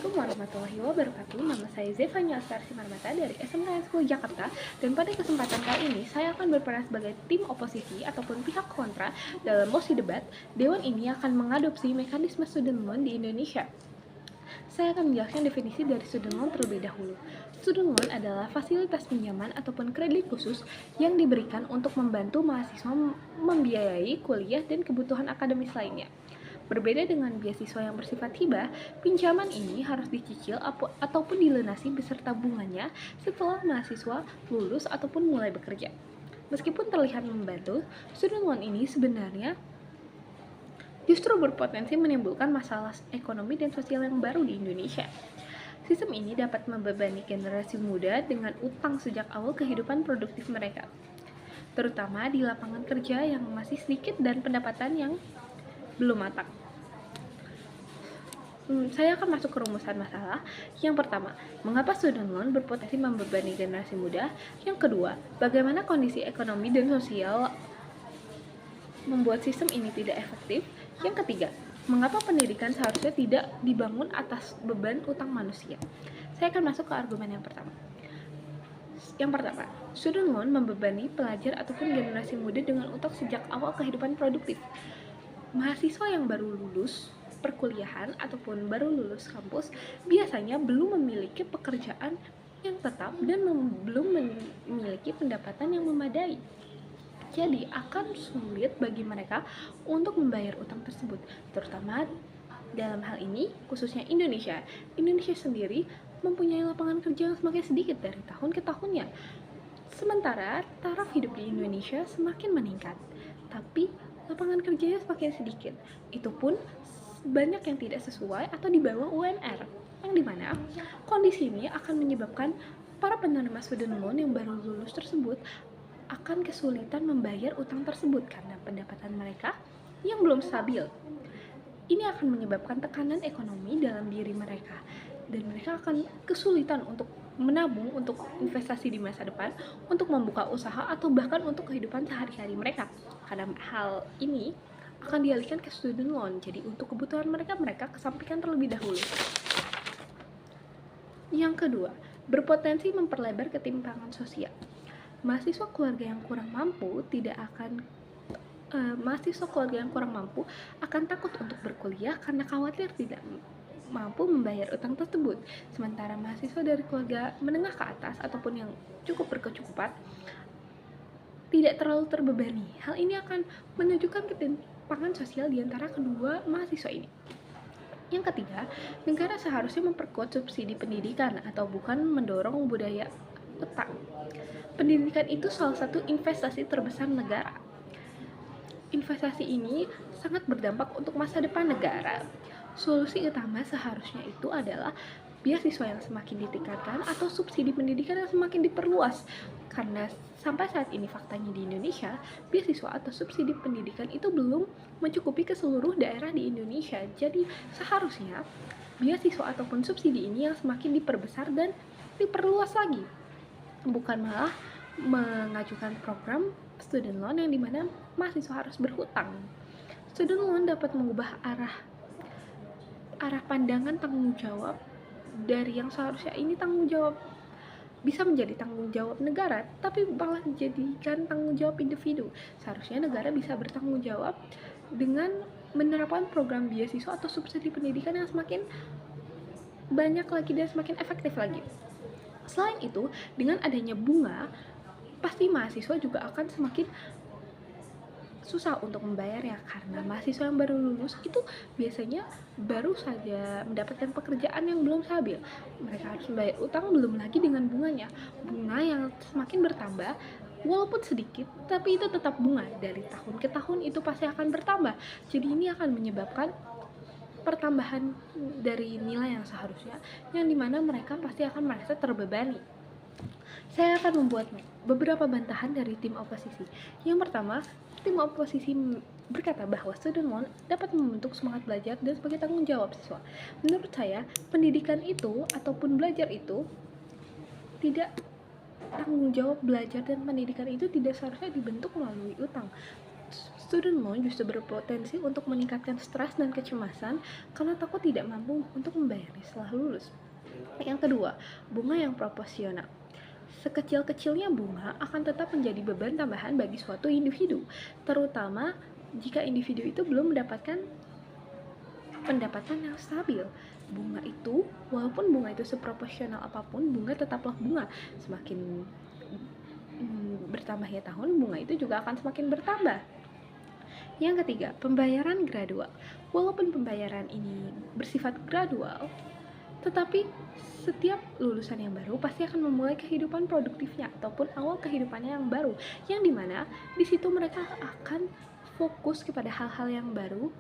Assalamualaikum warahmatullahi wabarakatuh. Nama saya Zevanya Astarsi Marmata dari SMK 10 Jakarta. Dan pada kesempatan kali ini, saya akan berperan sebagai tim oposisi ataupun pihak kontra dalam mosi debat. Dewan ini akan mengadopsi mekanisme student loan di Indonesia. Saya akan menjelaskan definisi dari student loan terlebih dahulu. Student loan adalah fasilitas pinjaman ataupun kredit khusus yang diberikan untuk membantu mahasiswa membiayai kuliah dan kebutuhan akademis lainnya. Berbeda dengan beasiswa yang bersifat hibah, pinjaman ini harus dicicil ataupun dilunasi beserta bunganya setelah mahasiswa lulus ataupun mulai bekerja. Meskipun terlihat membantu, student loan ini sebenarnya justru berpotensi menimbulkan masalah ekonomi dan sosial yang baru di Indonesia. Sistem ini dapat membebani generasi muda dengan utang sejak awal kehidupan produktif mereka, terutama di lapangan kerja yang masih sedikit dan pendapatan yang belum matang. Saya akan masuk ke rumusan masalah. Yang pertama, mengapa student loan berpotensi membebani generasi muda? Yang kedua, bagaimana kondisi ekonomi dan sosial membuat sistem ini tidak efektif? Yang ketiga, mengapa pendidikan seharusnya tidak dibangun atas beban utang manusia? Saya akan masuk ke argumen yang pertama. Yang pertama, student loan membebani pelajar ataupun generasi muda dengan utang sejak awal kehidupan produktif. Mahasiswa yang baru lulus perkuliahan ataupun baru lulus kampus biasanya belum memiliki pekerjaan yang tetap dan belum memiliki pendapatan yang memadai. Jadi akan sulit bagi mereka untuk membayar utang tersebut, terutama dalam hal ini khususnya Indonesia. Indonesia sendiri mempunyai lapangan kerja yang semakin sedikit dari tahun ke tahunnya. Sementara taraf hidup di Indonesia semakin meningkat, tapi lapangan kerjanya semakin sedikit. Itu pun banyak yang tidak sesuai atau di bawah UMR, yang dimana kondisi ini akan menyebabkan para penerima student loan yang baru lulus tersebut akan kesulitan membayar utang tersebut karena pendapatan mereka yang belum stabil. Ini akan menyebabkan tekanan ekonomi dalam diri mereka, dan mereka akan kesulitan untuk menabung untuk investasi di masa depan, untuk membuka usaha, atau bahkan untuk kehidupan sehari-hari mereka. Karena hal ini akan dialihkan ke student loan, jadi untuk kebutuhan mereka kesampingkan terlebih dahulu. Yang kedua, berpotensi memperlebar ketimpangan sosial. Mahasiswa keluarga yang kurang mampu akan takut untuk berkuliah karena khawatir tidak mampu membayar utang tersebut. Sementara mahasiswa dari keluarga menengah ke atas ataupun yang cukup berkecukupan tidak terlalu terbebani. Hal ini akan menunjukkan ketimpangan sosial di antara kedua mahasiswa ini. Yang ketiga, negara seharusnya memperkuat subsidi pendidikan atau bukan mendorong budaya utang. Pendidikan itu salah satu investasi terbesar negara. Investasi ini sangat berdampak untuk masa depan negara. Solusi utama seharusnya itu adalah beasiswa yang semakin ditingkatkan atau subsidi pendidikan yang semakin diperluas. Karena sampai saat ini faktanya di Indonesia, beasiswa atau subsidi pendidikan itu belum mencukupi ke seluruh daerah di Indonesia. Jadi seharusnya beasiswa ataupun subsidi ini yang semakin diperbesar dan diperluas lagi, bukan malah mengajukan program student loan yang dimana mahasiswa harus berhutang. Student loan dapat mengubah arah pandangan tanggung jawab dari yang seharusnya ini tanggung jawab bisa menjadi tanggung jawab negara, tapi malah dijadikan tanggung jawab individu. Seharusnya negara bisa bertanggung jawab dengan menerapkan program beasiswa atau subsidi pendidikan yang semakin banyak lagi dan semakin efektif lagi. Selain itu, dengan adanya bunga, pasti mahasiswa juga akan semakin susah untuk membayar ya, karena mahasiswa yang baru lulus itu biasanya baru saja mendapatkan pekerjaan yang belum stabil. Mereka harus membayar utang, belum lagi dengan bunganya. Bunga yang semakin bertambah, walaupun sedikit, tapi itu tetap bunga. Dari tahun ke tahun itu pasti akan bertambah. Jadi ini akan menyebabkan pertambahan dari nilai yang seharusnya, yang dimana mereka pasti akan merasa terbebani. Saya akan membuat beberapa bantahan dari tim oposisi. Yang pertama, tim oposisi berkata bahwa student loan dapat membentuk semangat belajar dan sebagai tanggung jawab siswa. Menurut saya, pendidikan itu ataupun belajar itu tidak, tanggung jawab belajar dan pendidikan itu tidak seharusnya dibentuk melalui utang. Student loan justru berpotensi untuk meningkatkan stres dan kecemasan karena takut tidak mampu untuk membayarnya setelah lulus. Yang kedua, bunga yang proporsional. Sekecil-kecilnya bunga akan tetap menjadi beban tambahan bagi suatu individu, terutama jika individu itu belum mendapatkan pendapatan yang stabil. Bunga itu, walaupun bunga itu seproporsional apapun, bunga tetaplah bunga. Semakin bertambahnya tahun, bunga itu juga akan semakin bertambah. Yang ketiga, pembayaran gradual. Walaupun pembayaran ini bersifat gradual, tetapi setiap lulusan yang baru pasti akan memulai kehidupan produktifnya ataupun awal kehidupannya yang baru, yang dimana di situ mereka akan fokus kepada hal-hal yang baru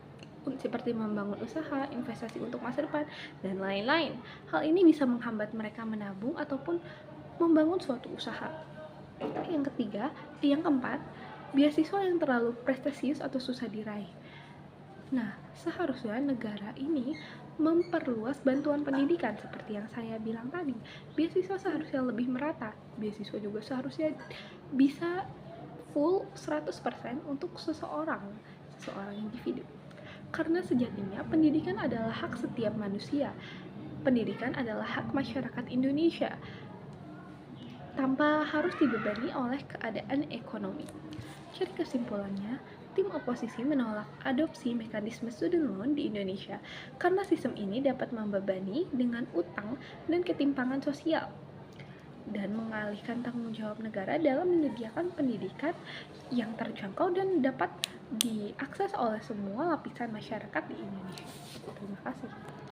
seperti membangun usaha, investasi untuk masa depan, dan lain-lain. Hal ini bisa menghambat mereka menabung ataupun membangun suatu usaha. Yang keempat, beasiswa yang terlalu prestisius atau susah diraih. Nah, seharusnya negara ini memperluas bantuan pendidikan seperti yang saya bilang tadi. Beasiswa seharusnya lebih merata. Beasiswa juga seharusnya bisa full 100% untuk seseorang individu. Karena sejatinya pendidikan adalah hak setiap manusia. Pendidikan adalah hak masyarakat Indonesia tanpa harus dibebani oleh keadaan ekonomi. Jadi kesimpulannya, tim oposisi menolak adopsi mekanisme student loan di Indonesia karena sistem ini dapat membebani dengan utang dan ketimpangan sosial dan mengalihkan tanggung jawab negara dalam menyediakan pendidikan yang terjangkau dan dapat diakses oleh semua lapisan masyarakat di Indonesia. Terima kasih.